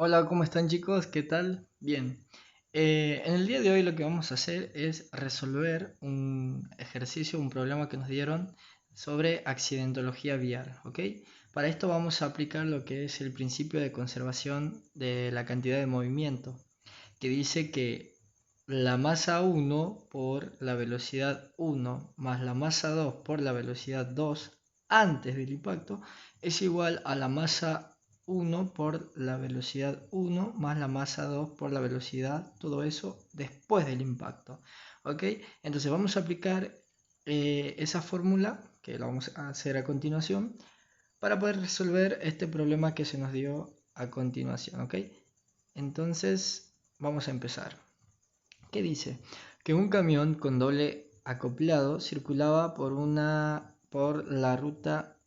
Hola, ¿cómo están chicos? ¿Qué tal? Bien. En el día de hoy lo que vamos a hacer es resolver un ejercicio, un problema que nos dieron sobre accidentología vial, ¿ok? Para esto vamos a aplicar lo que es el principio de conservación de la cantidad de movimiento, que dice que la masa 1 por la velocidad 1 más la masa 2 por la velocidad 2 antes del impacto es igual a la masa 1 por la velocidad 1 más la masa 2 por la velocidad, todo eso después del impacto. ¿Ok? Entonces vamos a aplicar esa fórmula, que la vamos a hacer a continuación, para poder resolver este problema que se nos dio a continuación. ¿Ok? Entonces vamos a empezar. ¿Qué dice? Que un camión con doble acoplado circulaba por la ruta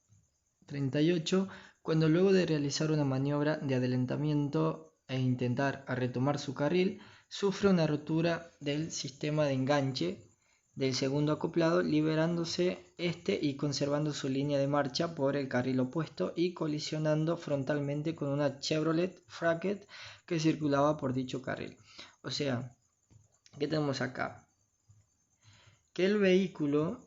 38 cuando, luego de realizar una maniobra de adelantamiento e intentar retomar su carril, sufre una rotura del sistema de enganche del segundo acoplado, liberándose este y conservando su línea de marcha por el carril opuesto y colisionando frontalmente con una Chevrolet Fracket que circulaba por dicho carril. O sea, ¿qué tenemos acá? Que el vehículo,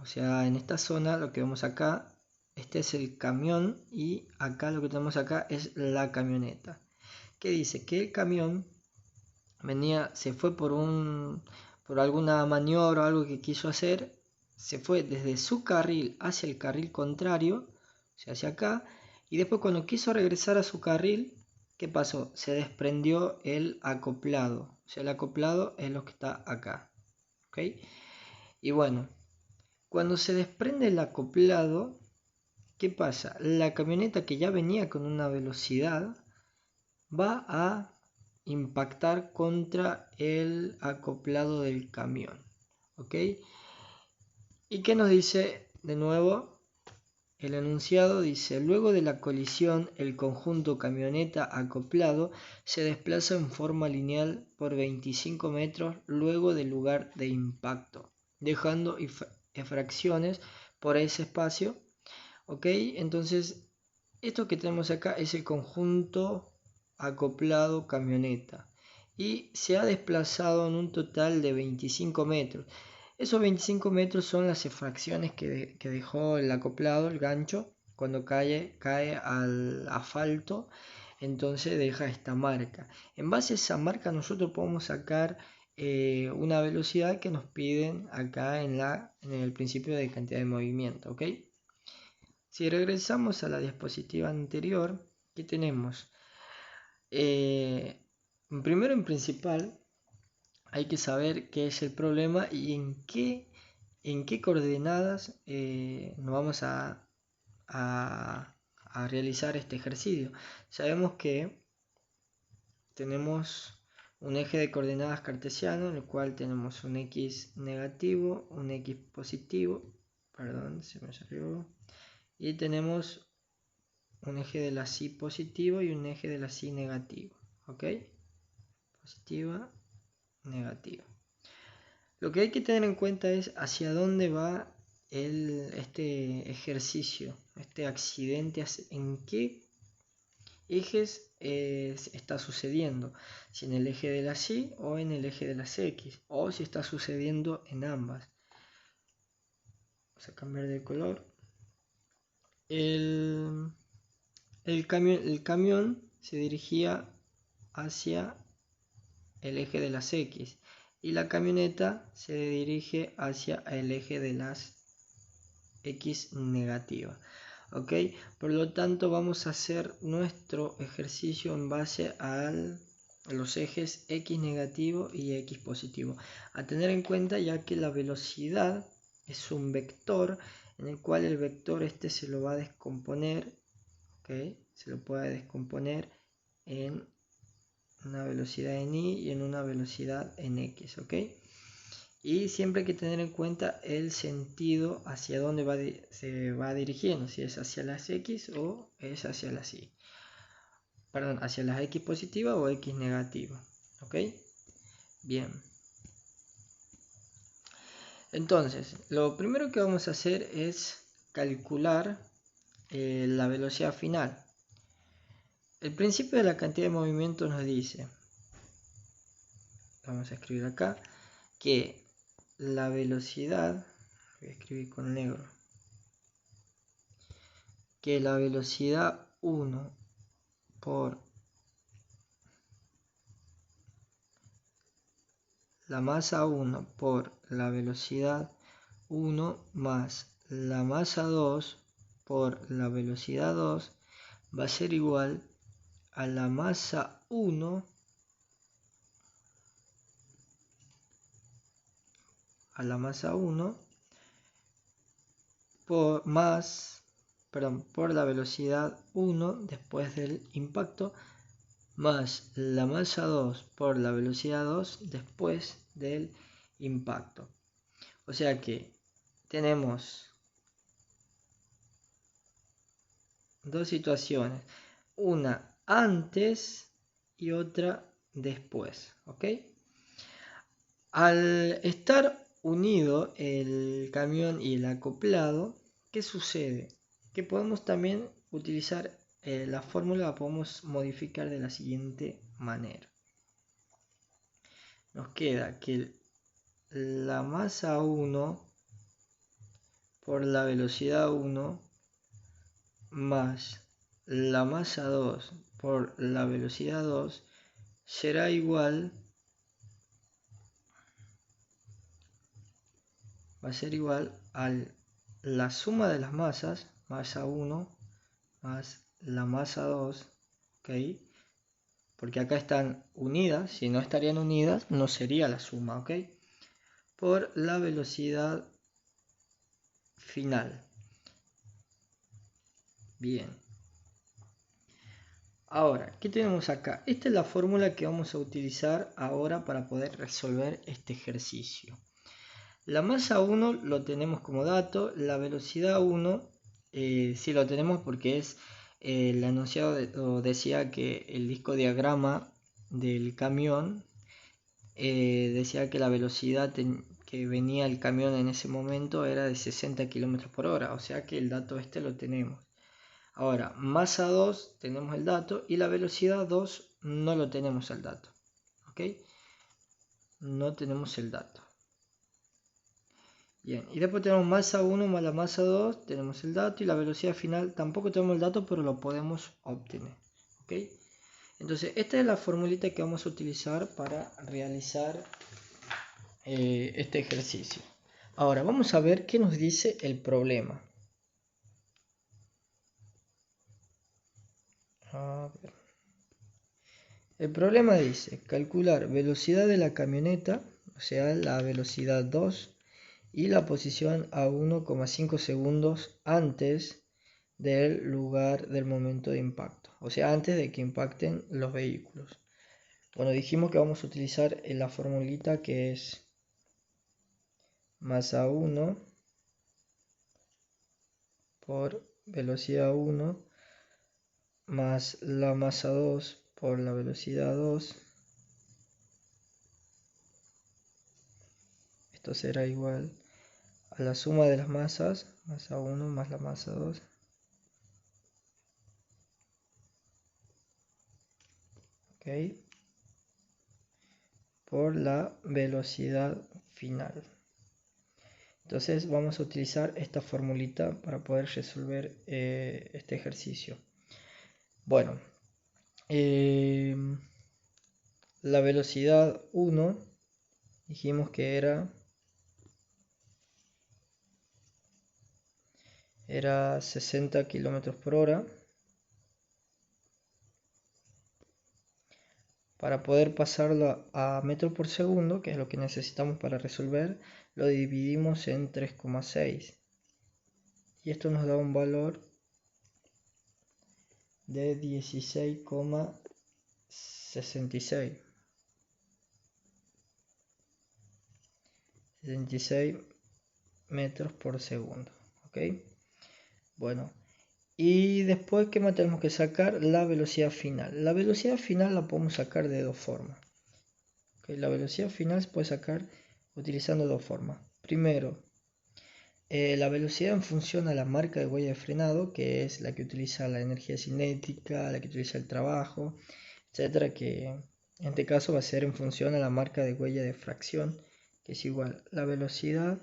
o sea, en esta zona lo que vemos acá, este es el camión y acá lo que tenemos acá es la camioneta. ¿Qué dice? Que el camión se fue por alguna maniobra o algo que quiso hacer, se fue desde su carril hacia el carril contrario, o sea, hacia acá, y después cuando quiso regresar a su carril, ¿qué pasó? Se desprendió el acoplado, o sea, el acoplado es lo que está acá, ¿ok? Y bueno, cuando se desprende el acoplado, ¿qué pasa? La camioneta, que ya venía con una velocidad, va a impactar contra el acoplado del camión, ¿ok? ¿Y qué nos dice de nuevo? El enunciado dice: luego de la colisión, el conjunto camioneta acoplado se desplaza en forma lineal por 25 metros luego del lugar de impacto, dejando fracciones por ese espacio. ¿Ok? Entonces, esto que tenemos acá es el conjunto acoplado camioneta y se ha desplazado en un total de 25 metros. Esos 25 metros son las fracciones que dejó el acoplado, el gancho, cuando cae al asfalto. Entonces deja esta marca. En base a esa marca nosotros podemos sacar una velocidad que nos piden acá en el principio de cantidad de movimiento. ¿Ok? Si regresamos a la diapositiva anterior, ¿qué tenemos? Primero, en principal, hay que saber qué es el problema y en qué coordenadas nos vamos a realizar este ejercicio. Sabemos que tenemos un eje de coordenadas cartesiano, en el cual tenemos un x negativo, un x positivo, perdón, se me salió, y tenemos un eje de la sí positivo y un eje de la sí negativo. ¿Ok? Positiva, negativa. Lo que hay que tener en cuenta es hacia dónde va este ejercicio, este accidente, en qué ejes está sucediendo. Si en el eje de las Y o en el eje de las X, o si está sucediendo en ambas. Vamos a cambiar de color. El camión se dirigía hacia el eje de las X y la camioneta se dirige hacia el eje de las X negativa. ¿Ok? Por lo tanto, vamos a hacer nuestro ejercicio en base a los ejes X negativo y X positivo. A tener en cuenta, ya que la velocidad es un vector en el cual el vector este se lo va a descomponer, ¿ok? Se lo puede descomponer en una velocidad en y en una velocidad en x, ¿ok? Y siempre hay que tener en cuenta el sentido hacia dónde se va dirigiendo, si es hacia las x o es hacia las y. Perdón, hacia las x positiva o x negativa, ¿ok? Bien. Entonces, lo primero que vamos a hacer es calcular la velocidad final. el principio de la cantidad de movimiento nos dice, vamos a escribir acá, que la velocidad, voy a escribir con negro, que la velocidad 1 por la masa 1 por la velocidad 1 más la masa 2 por la velocidad 2 va a ser igual a la masa 1 por la velocidad 1 después del impacto más la masa 2 por la velocidad 2 después del impacto. O sea que tenemos dos situaciones, una antes y otra después, ¿ok? Al estar unido el camión y el acoplado, ¿qué sucede? Que podemos también utilizar la fórmula, la podemos modificar de la siguiente manera. Nos queda que la masa 1 por la velocidad 1 más la masa 2 por la velocidad 2 será igual, va a ser igual a la suma de las masas, masa 1 más la masa 2, ¿ok? Porque acá están unidas, si no estarían unidas no sería la suma, ¿ok? Por la velocidad final. Bien. Ahora, ¿qué tenemos acá? Esta es la fórmula que vamos a utilizar ahora para poder resolver este ejercicio. La masa 1 lo tenemos como dato, la velocidad 1 sí lo tenemos porque es el enunciado decía que el disco diagrama del camión decía que la velocidad que venía el camión en ese momento era de 60 km por hora, o sea que el dato este lo tenemos. Ahora, masa 2 tenemos el dato y la velocidad 2 no lo tenemos el dato, ¿ok? No tenemos el dato. Bien, y después tenemos masa 1 más la masa 2, tenemos el dato y la velocidad final tampoco tenemos el dato, pero lo podemos obtener, ¿ok? Entonces, esta es la formulita que vamos a utilizar para realizar este ejercicio. Ahora, vamos a ver qué nos dice el problema. A ver. El problema dice calcular velocidad de la camioneta, o sea, la velocidad 2, y la posición a 1,5 segundos antes del lugar del momento de impacto, o sea, antes de que impacten los vehículos. Bueno, dijimos que vamos a utilizar la formulita que es masa 1 por velocidad 1 más la masa 2 por la velocidad 2. Esto será igual a la suma de las masas, masa 1 más la masa 2. ¿Ok? Por la velocidad final. Entonces vamos a utilizar esta formulita para poder resolver este ejercicio. Bueno, la velocidad 1 dijimos que era 60 km por hora. Para poder pasarlo a metro por segundo, que es lo que necesitamos para resolver, lo dividimos en 3,6. Y esto nos da un valor de 16,66. 66 metros por segundo. ¿Ok? Bueno. Y después, ¿qué más tenemos que sacar? La velocidad final. La velocidad final la podemos sacar de dos formas. ¿Okay? La velocidad final se puede sacar utilizando dos formas. Primero, La velocidad en función a la marca de huella de frenado, que es la que utiliza la energía cinética, la que utiliza el trabajo, etcétera, que en este caso va a ser en función a la marca de huella de fracción, que es igual. La velocidad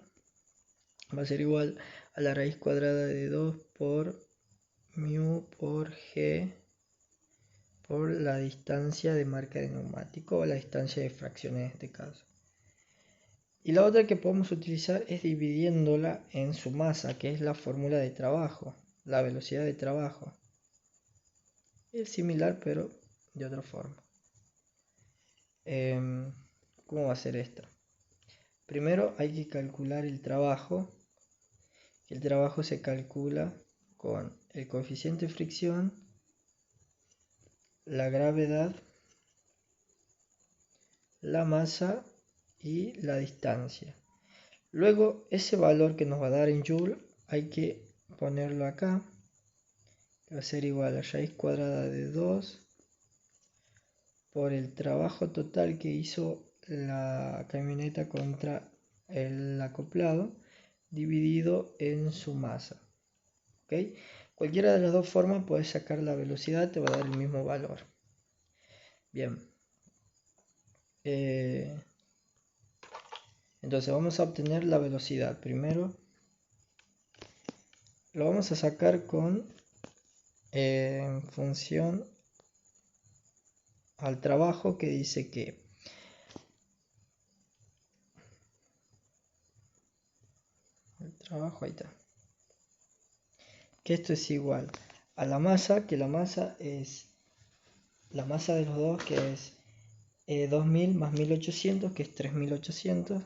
va a ser igual a la raíz cuadrada de 2 por mu por g por la distancia de marca de neumático o la distancia de fracción en este caso. Y la otra que podemos utilizar es dividiéndola en su masa, que es la fórmula de trabajo, la velocidad de trabajo. Es similar pero de otra forma. ¿Cómo va a ser esta? Primero hay que calcular el trabajo. El trabajo se calcula con el coeficiente de fricción, la gravedad, la masa y la distancia. Luego ese valor que nos va a dar en Joule hay que ponerlo acá, que va a ser igual a raíz cuadrada de 2 por el trabajo total que hizo la camioneta contra el acoplado dividido en su masa. ¿Okay? Cualquiera de las dos formas puedes sacar la velocidad, te va a dar el mismo valor. Bien. Entonces vamos a obtener la velocidad. Primero lo vamos a sacar con en función al trabajo, que dice que el trabajo, ahí está, que esto es igual a la masa, que la masa es la masa de los dos, que es 2000 más 1800, que es 3800.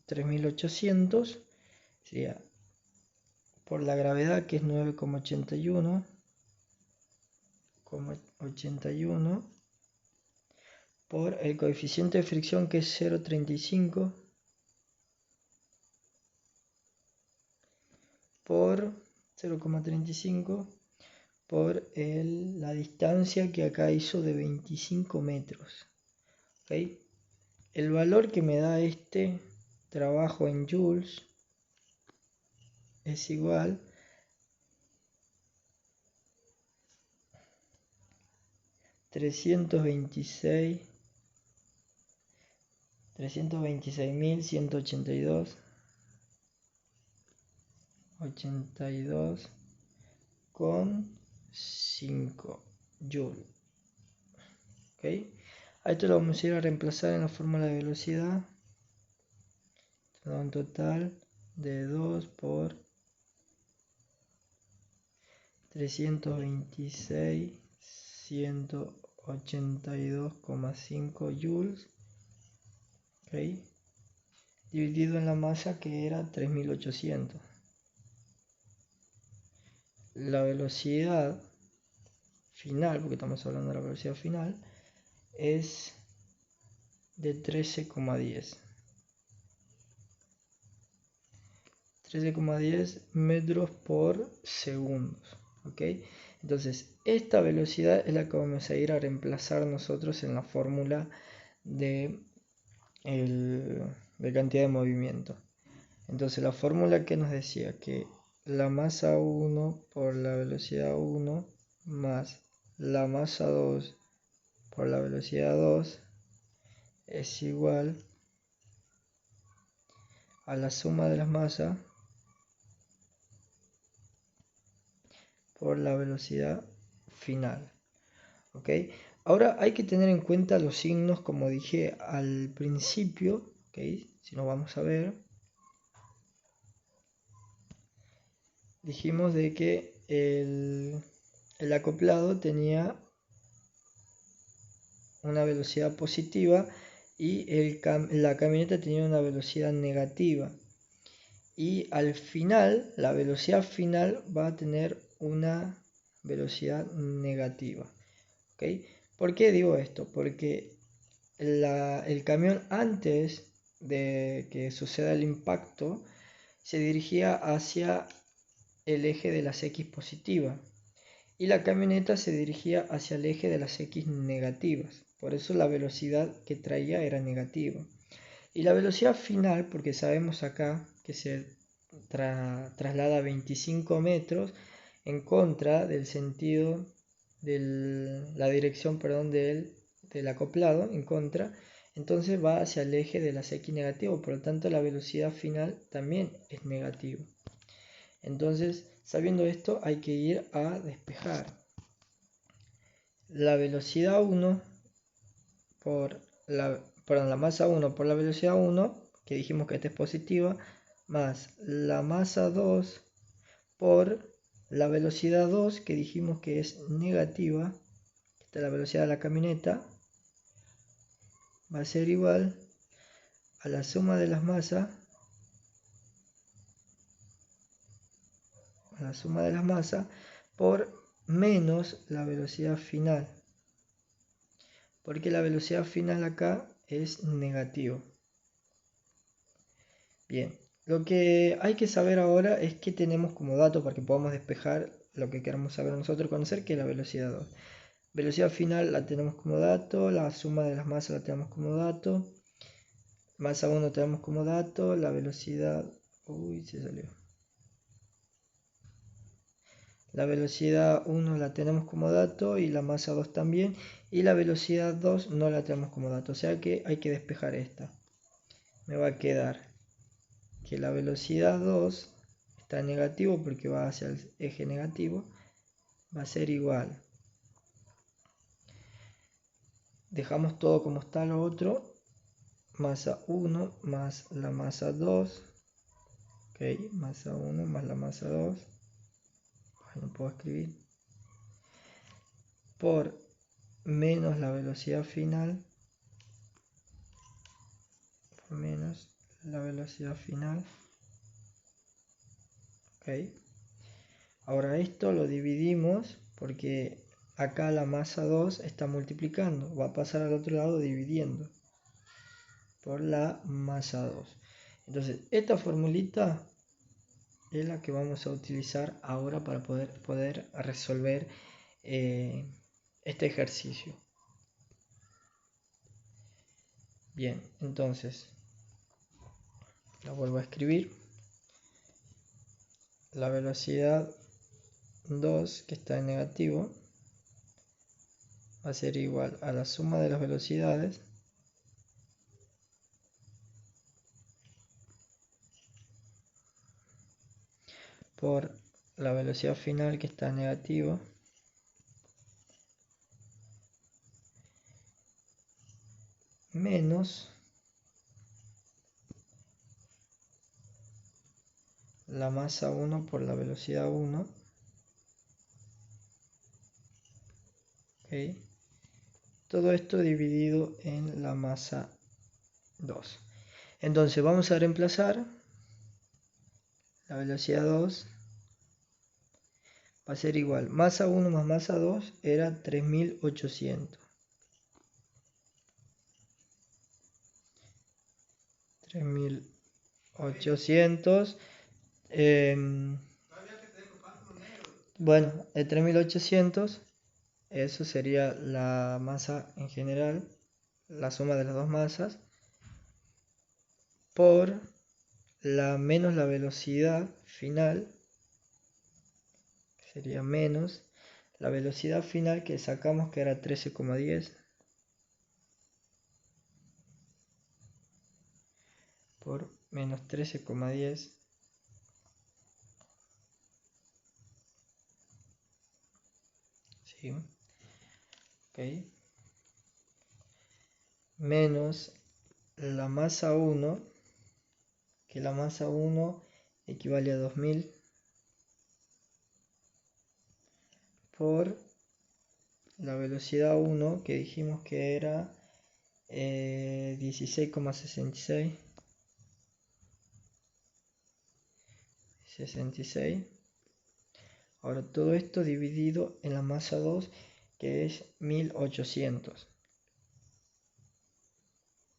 3800 sería por la gravedad, que es 9,81 por el coeficiente de fricción, que es 0,35 por 0,35 por la distancia que acá hizo de 25 metros. ¿Okay? El valor que me da este trabajo en joules es igual a 326.182,5 joules. ¿Okay? A esto lo vamos a ir a reemplazar en la fórmula de velocidad. Un total de 2 por 326.182,5 joules, ¿okay? Dividido en la masa, que era 3800. La velocidad final, porque estamos hablando de la velocidad final, es de 13,10 metros por segundo. ¿Okay? Entonces esta velocidad es la que vamos a ir a reemplazar nosotros en la fórmula de cantidad de movimiento. Entonces la fórmula que nos decía que la masa 1 por la velocidad 1 más la masa 2 por la velocidad 2 es igual a la suma de las masas por la velocidad final. ¿Ok? Ahora hay que tener en cuenta los signos, como dije al principio. ¿Ok? Si nos vamos a ver, dijimos de que el acoplado tenía una velocidad positiva y la camioneta tenía una velocidad negativa. Y al final, la velocidad final va a tener una velocidad negativa. ¿Okay? ¿Por qué digo esto? Porque el camión, antes de que suceda el impacto, se dirigía hacia el eje de las X positivas y la camioneta se dirigía hacia el eje de las X negativas. Por eso la velocidad que traía era negativa. Y la velocidad final, porque sabemos acá que se traslada 25 metros en contra del sentido de la dirección, perdón, del acoplado, en contra, entonces va hacia el eje de las X negativo, por lo tanto la velocidad final también es negativa. Entonces, sabiendo esto, hay que ir a despejar. La velocidad 1 por la masa 1 por la velocidad 1, que dijimos que esta es positiva, más la masa 2 por la velocidad 2, que dijimos que es negativa, esta es la velocidad de la camioneta, va a ser igual a la suma de las masas, por menos la velocidad final, porque la velocidad final acá es negativa. Bien, lo que hay que saber ahora es que tenemos como dato para que podamos despejar lo que queremos saber nosotros conocer, que es la velocidad 2. Velocidad final la tenemos como dato, la suma de las masas la tenemos como dato, masa 1 tenemos como dato, la velocidad... se salió. La velocidad 1 la tenemos como dato y la masa 2 también, y la velocidad 2 no la tenemos como dato, o sea que hay que despejar esta. Me va a quedar que la velocidad 2 está en negativo porque va hacia el eje negativo, va a ser igual. Dejamos todo como está lo otro, masa 1 más la masa 2, ok, masa 1 más la masa 2, no puedo escribir, por menos la velocidad final, ok. Ahora esto lo dividimos porque acá la masa 2 está multiplicando, va a pasar al otro lado dividiendo por la masa 2. Entonces esta formulita es la que vamos a utilizar ahora para poder resolver este ejercicio. Bien, entonces la vuelvo a escribir. La velocidad 2, que está en negativo, va a ser igual a la suma de las velocidades por la velocidad final, que está en negativo, menos la masa 1 por la velocidad 1, ¿okay? Todo esto dividido en la masa 2. Entonces vamos a reemplazar la velocidad 2, va a ser igual, masa 1 más masa 2 era 3800. 3800. Bueno, el 3800, eso sería la masa en general, la suma de las dos masas, por menos la velocidad final, sería menos la velocidad final que sacamos, que era 13,10, por menos 13,10, ¿sí? Okay. Menos la masa 1, que la masa 1 equivale a 2000, por la velocidad 1, que dijimos que era 16,66, 66. Ahora todo esto dividido en la masa 2, que es 1800.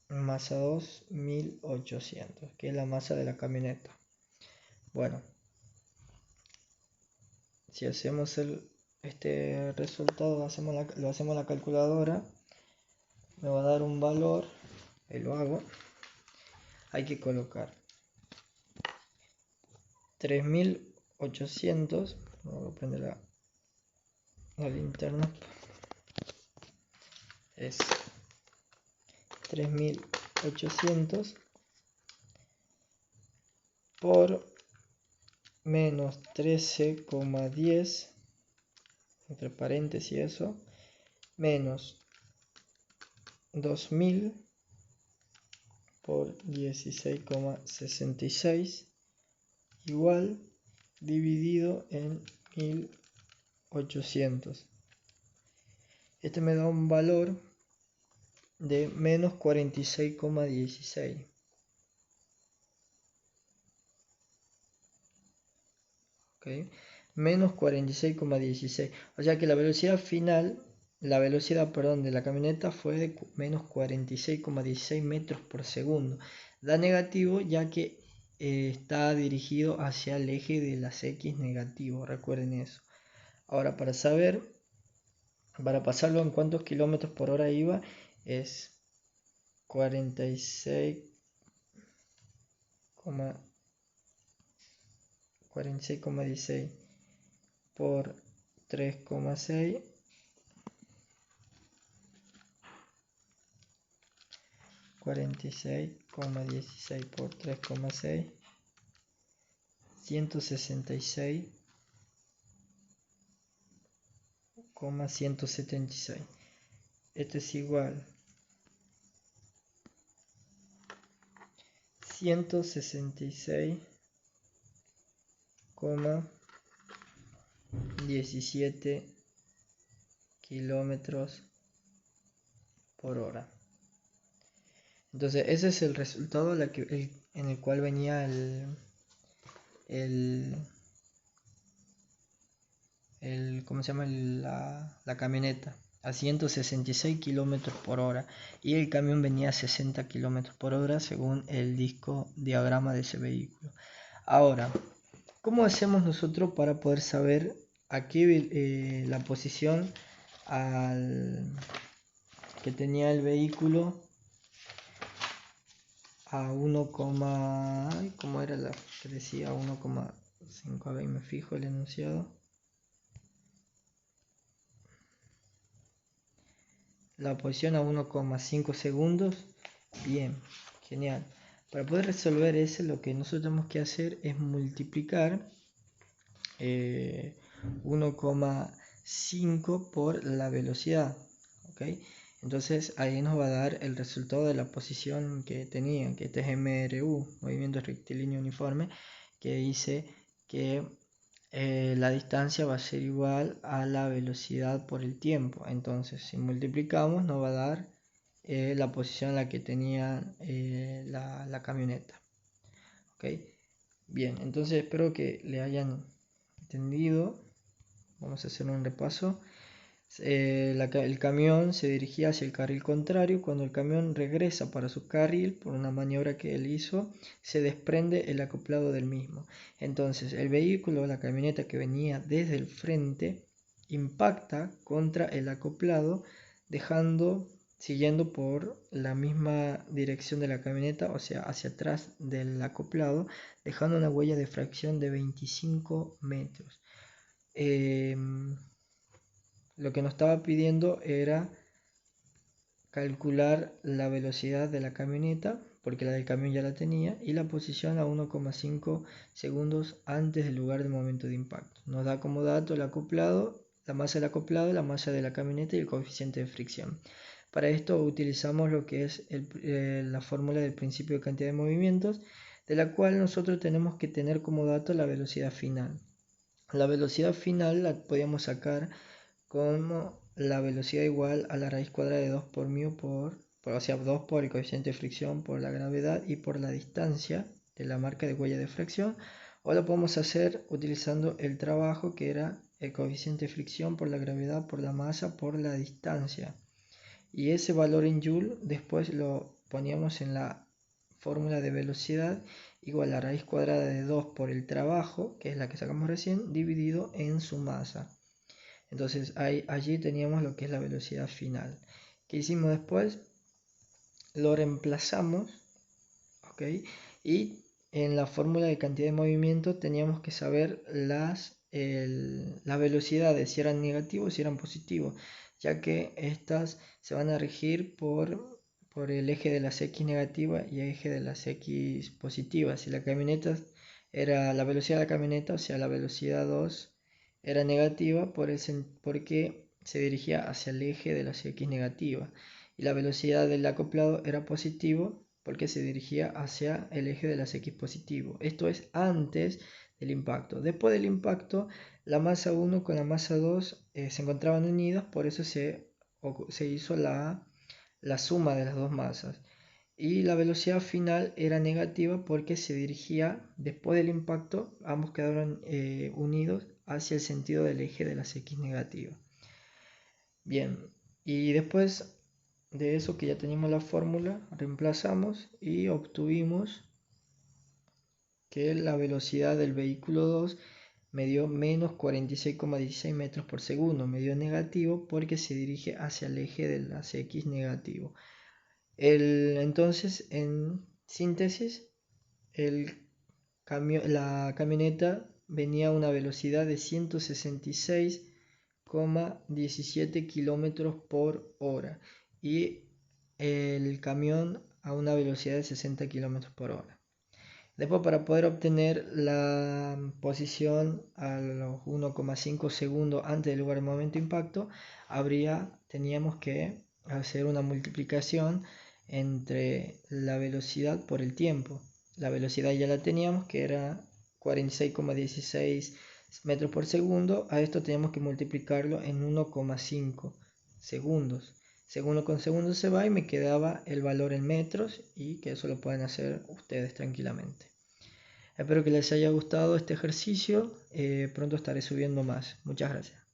Masa 2, 1800, que es la masa de la camioneta. Bueno, si hacemos este resultado, lo hacemos en la calculadora, me va a dar un valor, y lo hago, hay que colocar 3800, voy a prender la linterna, es 3800 por menos 13,10, entre paréntesis eso, menos 2000 por 16,66 igual dividido en 1800. Este me da un valor de menos 46,16. ¿Okay? Menos 46,16. O sea que la velocidad final, la velocidad, perdón, de la camioneta fue de menos 46,16 metros por segundo. Da negativo ya que está dirigido hacia el eje de las X negativo, recuerden eso. Ahora para saber, para pasarlo en cuántos kilómetros por hora iba, es 46,16 por 3,6 46,16 por 3,6 166,176. Esto es igual 166,17 kilómetros por hora. Entonces ese es el resultado en el cual venía ¿cómo se llama? La camioneta a 166 kilómetros por hora y el camión venía a 60 kilómetros por hora según el disco diagrama de ese vehículo. Ahora, ¿cómo hacemos nosotros para poder saber aquí la posición que tenía el vehículo a 1, ¿cómo era la que decía? 1,5, a ver, me fijo el enunciado. La posición a 1,5 segundos. Bien, genial. Para poder resolver eso, lo que nosotros tenemos que hacer es multiplicar 1,5 por la velocidad. ¿Ok? Entonces ahí nos va a dar el resultado de la posición que tenía, que este es MRU, movimiento rectilíneo uniforme, que dice que la distancia va a ser igual a la velocidad por el tiempo. Entonces si multiplicamos nos va a dar la posición en la que tenía la camioneta. ¿Ok? Bien, entonces espero que le hayan entendido. Vamos a hacer un repaso. El camión se dirigía hacia el carril contrario. Cuando el camión regresa para su carril por una maniobra que él hizo, se desprende el acoplado del mismo. Entonces el vehículo, la camioneta que venía desde el frente, impacta contra el acoplado, siguiendo por la misma dirección de la camioneta, o sea hacia atrás del acoplado, dejando una huella de fracción de 25 metros. Lo que nos estaba pidiendo era calcular la velocidad de la camioneta, porque la del camión ya la tenía, y la posición a 1,5 segundos antes del lugar del momento de impacto. Nos da como dato el acoplado, la masa del acoplado, la masa de la camioneta y el coeficiente de fricción. Para esto utilizamos lo que es la fórmula del principio de cantidad de movimientos, de la cual nosotros tenemos que tener como dato la velocidad final. La velocidad final la podíamos sacar como la velocidad igual a la raíz cuadrada de 2 por μ o sea, 2 por el coeficiente de fricción por la gravedad y por la distancia de la marca de huella de fricción, o lo podemos hacer utilizando el trabajo que era el coeficiente de fricción por la gravedad por la masa por la distancia, y ese valor en joule después lo poníamos en la fórmula de velocidad igual a la raíz cuadrada de 2 por el trabajo, que es la que sacamos recién, dividido en su masa. Entonces allí teníamos lo que es la velocidad final. ¿Qué hicimos después? Lo reemplazamos, ¿ok? Y en la fórmula de cantidad de movimiento teníamos que saber las velocidades, si eran negativos o si eran positivos, ya que estas se van a regir por el eje de las X negativas y el eje de las X positivas. Si la camioneta era la velocidad de la camioneta, o sea, la velocidad 2 era negativa porque se dirigía hacia el eje de las X negativas, y la velocidad del acoplado era positivo porque se dirigía hacia el eje de las X positivo. Esto es antes del impacto. Después del impacto, la masa 1 con la masa 2 se encontraban unidas, por eso se hizo la suma de las dos masas. Y la velocidad final era negativa porque se dirigía, después del impacto, ambos quedaron unidos hacia el sentido del eje de las X negativas. Bien, y después de eso, que ya teníamos la fórmula, reemplazamos y obtuvimos que la velocidad del vehículo 2 me dio menos 46,16 metros por segundo. Me dio negativo porque se dirige hacia el eje de las X negativo. Entonces, en síntesis, la camioneta venía a una velocidad de 166,17 kilómetros por hora y el camión a una velocidad de 60 kilómetros por hora. Después, para poder obtener la posición a los 1,5 segundos antes del lugar del momento de impacto, teníamos que hacer una multiplicación entre la velocidad por el tiempo. La velocidad ya la teníamos, que era 46,16 metros por segundo. A esto teníamos que multiplicarlo en 1,5 segundos. Segundo con segundo se va y me quedaba el valor en metros, y que eso lo pueden hacer ustedes tranquilamente. Espero que les haya gustado este ejercicio. Pronto estaré subiendo más. Muchas gracias.